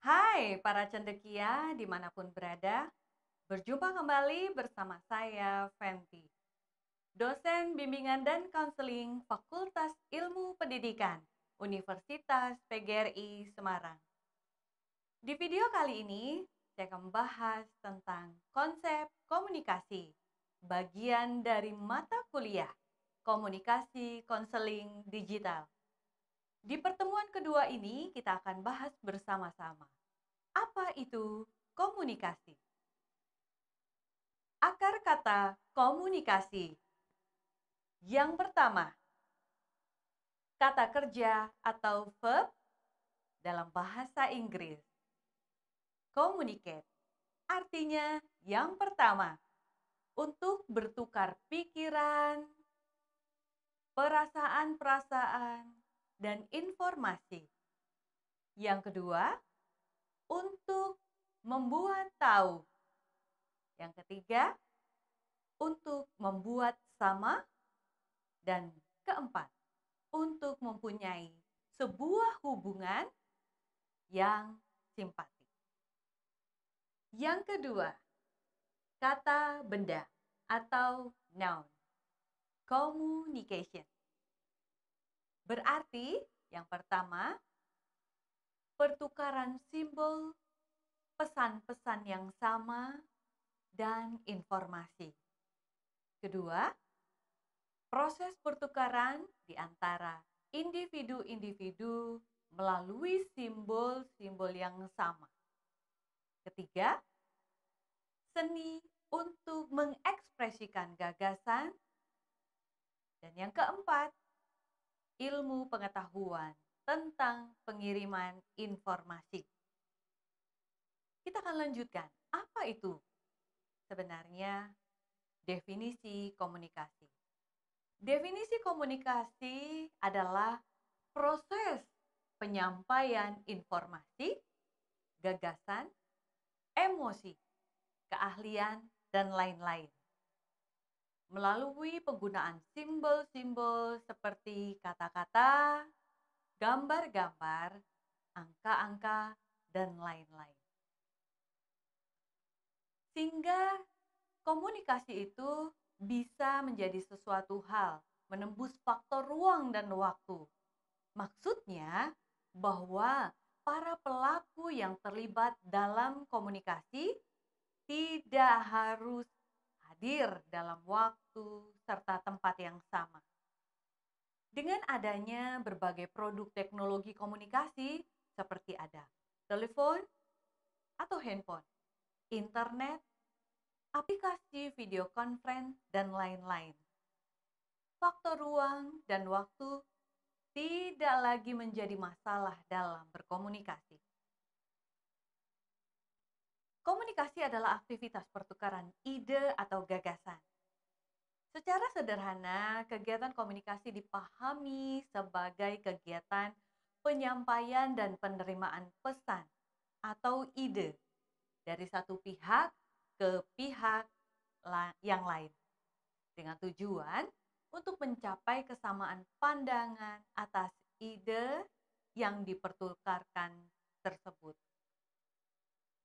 Hai para cendekia dimanapun berada, berjumpa kembali bersama saya Fenty, dosen bimbingan dan konseling Fakultas Ilmu Pendidikan Universitas PGRI Semarang. Di video kali ini, saya akan membahas tentang konsep komunikasi, bagian dari mata kuliah Komunikasi Konseling Digital. Di pertemuan kedua ini, kita akan bahas bersama-sama. Apa itu komunikasi? Akar kata komunikasi. Yang pertama, kata kerja atau verb dalam bahasa Inggris. Communicate artinya yang pertama, untuk bertukar pikiran, perasaan-perasaan, dan informasi. Yang kedua, untuk membuat tahu. Yang ketiga, untuk membuat sama. Dan keempat, untuk mempunyai sebuah hubungan yang simpatik. Yang kedua, kata benda atau noun. Communication. Berarti yang pertama, pertukaran simbol, pesan-pesan yang sama, dan informasi. Kedua, proses pertukaran di antara individu-individu melalui simbol-simbol yang sama. Ketiga, seni untuk mengekspresikan gagasan. Dan yang keempat, ilmu pengetahuan tentang pengiriman informasi. Kita akan lanjutkan. Apa itu sebenarnya definisi komunikasi? Definisi komunikasi adalah proses penyampaian informasi, gagasan, emosi, keahlian, dan lain-lain. Melalui penggunaan simbol-simbol seperti kata-kata, gambar-gambar, angka-angka, dan lain-lain. Sehingga komunikasi itu bisa menjadi sesuatu hal, menembus faktor ruang dan waktu. Maksudnya bahwa para pelaku yang terlibat dalam komunikasi tidak harus hadir dalam waktu serta tempat yang sama. Dengan adanya berbagai produk teknologi komunikasi seperti ada telepon atau handphone, internet, aplikasi video conference, dan lain-lain. Faktor ruang dan waktu tidak lagi menjadi masalah dalam berkomunikasi. Komunikasi adalah aktivitas pertukaran ide atau gagasan. Secara sederhana, kegiatan komunikasi dipahami sebagai kegiatan penyampaian dan penerimaan pesan atau ide dari satu pihak ke pihak yang lain dengan tujuan untuk mencapai kesamaan pandangan atas ide yang dipertukarkan tersebut.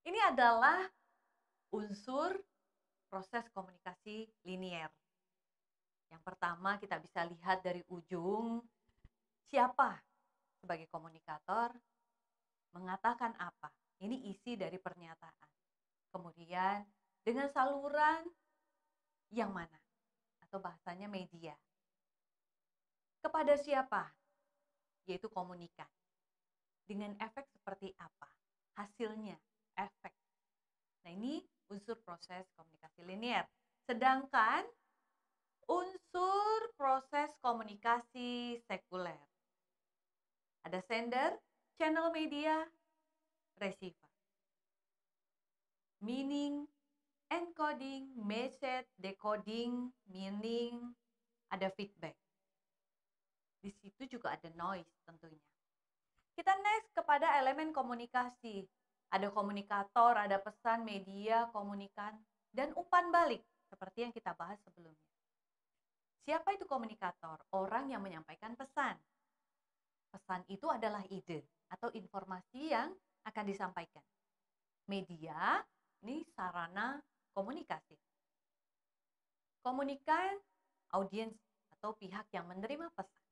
Ini adalah unsur proses komunikasi linier. Yang pertama kita bisa lihat dari ujung, siapa sebagai komunikator mengatakan apa. Ini isi dari pernyataan. Kemudian dengan saluran yang mana? Atau bahasanya media. Kepada siapa? Yaitu komunikan. Dengan efek seperti apa? Hasilnya, efek. Nah, ini unsur proses komunikasi linier. Sedangkan unsur proses komunikasi sekuler. Ada sender, channel media, receiver. Meaning, encoding, message, decoding, meaning, ada feedback. Di situ juga ada noise tentunya. Kita next kepada elemen komunikasi. Ada komunikator, ada pesan, media, komunikan, dan umpan balik seperti yang kita bahas sebelumnya. Siapa itu komunikator? Orang yang menyampaikan pesan. Pesan itu adalah ide atau informasi yang akan akan disampaikan. Media ini sarana komunikasi. Komunikan audiens atau pihak yang menerima pesan.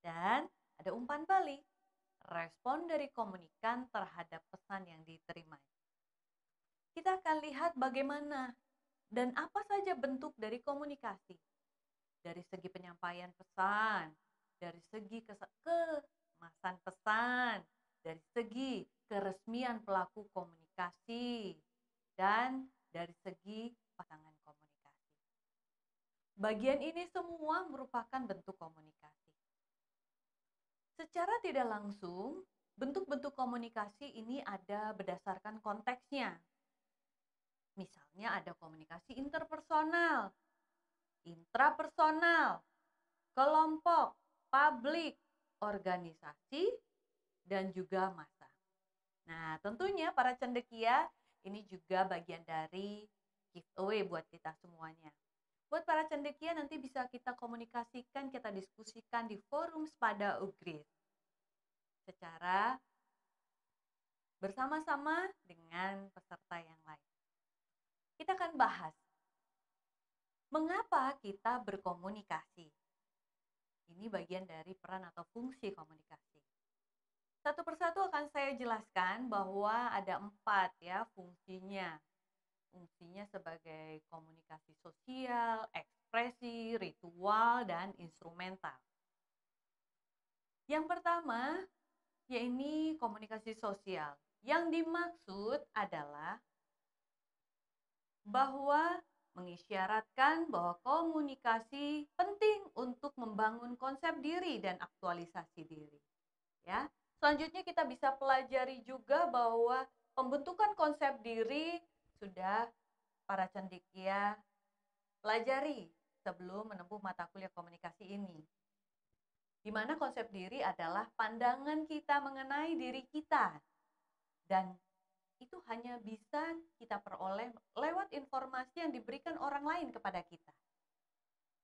Dan ada umpan balik, respon dari komunikan terhadap pesan yang diterima. Kita akan lihat bagaimana dan apa saja bentuk dari komunikasi. Dari segi penyampaian pesan, dari segi kemasan pesan, dari segi keresmian pelaku komunikasi, dan dari segi pasangan komunikasi. Bagian ini semua merupakan bentuk komunikasi. Secara tidak langsung, bentuk-bentuk komunikasi ini ada berdasarkan konteksnya. Misalnya ada komunikasi interpersonal, intrapersonal, kelompok, publik, organisasi, dan juga massa. Nah, tentunya para cendekia ini juga bagian dari giveaway buat kita semuanya. Buat para cendekia nanti bisa kita komunikasikan, kita diskusikan di forum Spada Ugris secara bersama-sama dengan peserta yang lain. Kita akan bahas mengapa kita berkomunikasi. Ini bagian dari peran atau fungsi komunikasi. Satu persatu akan saya jelaskan bahwa ada 4 ya fungsinya. Fungsinya sebagai komunikasi sosial, ekspresi, ritual, dan instrumental. Yang pertama, yaitu komunikasi sosial. Yang dimaksud adalah bahwa mengisyaratkan bahwa komunikasi penting untuk membangun konsep diri dan aktualisasi diri. Ya. Selanjutnya kita bisa pelajari juga bahwa pembentukan konsep diri sudah para cendekia pelajari sebelum menempuh mata kuliah komunikasi ini. Di mana konsep diri adalah pandangan kita mengenai diri kita. Dan itu hanya bisa kita peroleh lewat informasi yang diberikan orang lain kepada kita.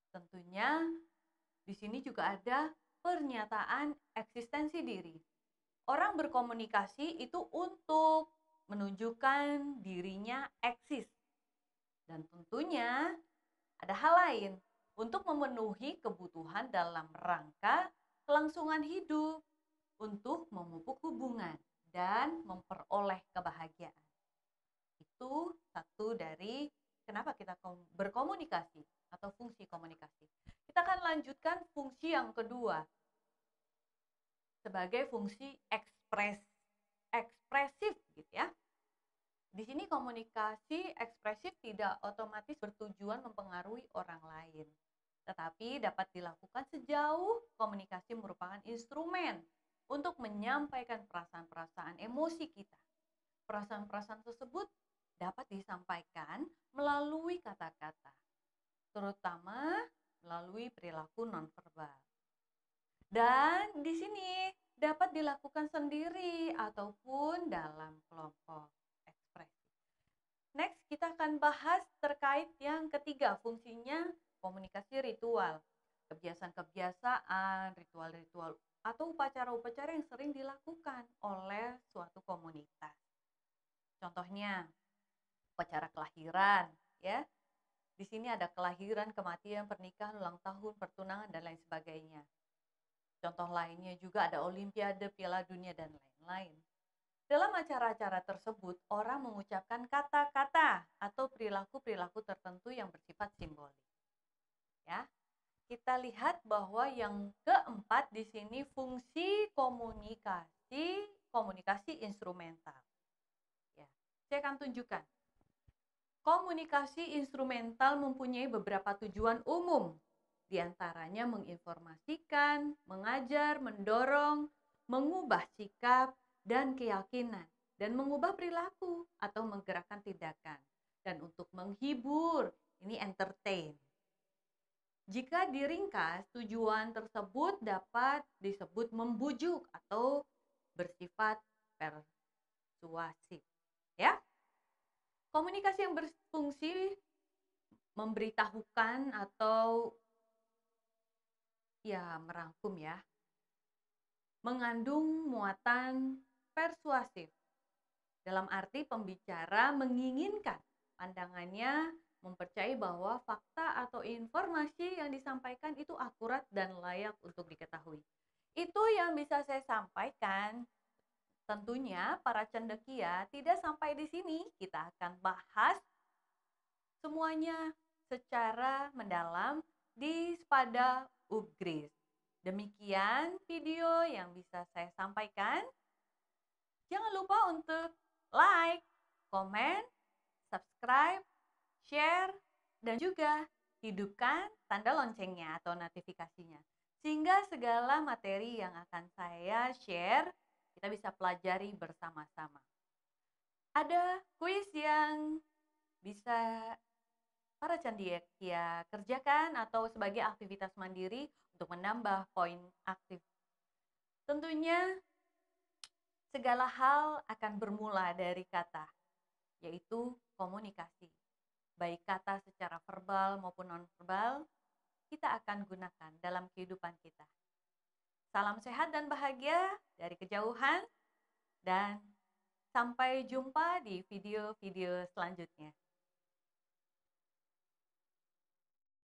Tentunya di sini juga ada pernyataan eksistensi diri. Orang berkomunikasi itu untuk menunjukkan dirinya eksis. Dan tentunya ada hal lain untuk memenuhi kebutuhan dalam rangka kelangsungan hidup, untuk memupuk hubungan dan memperoleh kebahagiaan. Itu satu dari kenapa kita berkomunikasi atau fungsi komunikasi. Kita akan lanjutkan fungsi yang kedua sebagai fungsi ekspresif gitu ya. Di sini komunikasi ekspresif tidak otomatis bertujuan mempengaruhi orang lain, tetapi dapat dilakukan sejauh komunikasi merupakan instrumen untuk menyampaikan perasaan-perasaan emosi kita. Perasaan-perasaan tersebut dapat disampaikan melalui kata-kata, terutama melalui perilaku nonverbal. Dan di sini dapat dilakukan sendiri ataupun dalam kelompok ekspresi. Next, kita akan bahas terkait yang ketiga, fungsinya komunikasi ritual. Kebiasaan-kebiasaan, ritual-ritual atau upacara-upacara yang sering dilakukan oleh suatu komunitas. Contohnya, upacara kelahiran, ya. Di sini ada kelahiran, kematian, pernikahan, ulang tahun, pertunangan, dan lain sebagainya. Contoh lainnya juga ada olimpiade, piala dunia, dan lain-lain. Dalam acara-acara tersebut, orang mengucapkan kata-kata atau perilaku-perilaku tertentu yang bersifat simbolik. Ya. Kita lihat bahwa yang keempat di sini fungsi komunikasi instrumental. Ya, saya akan tunjukkan. Komunikasi instrumental mempunyai beberapa tujuan umum. Di antaranya menginformasikan, mengajar, mendorong, mengubah sikap dan keyakinan, dan mengubah perilaku atau menggerakkan tindakan. Dan untuk menghibur, ini entertain. Jika diringkas, tujuan tersebut dapat disebut membujuk atau bersifat persuasif. Ya. Komunikasi yang berfungsi memberitahukan atau ya merangkum ya. Mengandung muatan persuasif. Dalam arti pembicara menginginkan pandangannya mempercayai bahwa fakta atau informasi yang disampaikan itu akurat dan layak untuk diketahui. Itu yang bisa saya sampaikan. Tentunya para cendekia tidak sampai di sini. Kita akan bahas semuanya secara mendalam di Spada Ugris. Demikian video yang bisa saya sampaikan. Jangan lupa untuk like, komen, subscribe, share, dan juga hidupkan tanda loncengnya atau notifikasinya. Sehingga segala materi yang akan saya share, kita bisa pelajari bersama-sama. Ada kuis yang bisa para cendekia kerjakan atau sebagai aktivitas mandiri untuk menambah poin aktif. Tentunya segala hal akan bermula dari kata, yaitu komunikasi. Baik kata secara verbal maupun nonverbal, kita akan gunakan dalam kehidupan kita. Salam sehat dan bahagia dari kejauhan, dan sampai jumpa di video-video selanjutnya.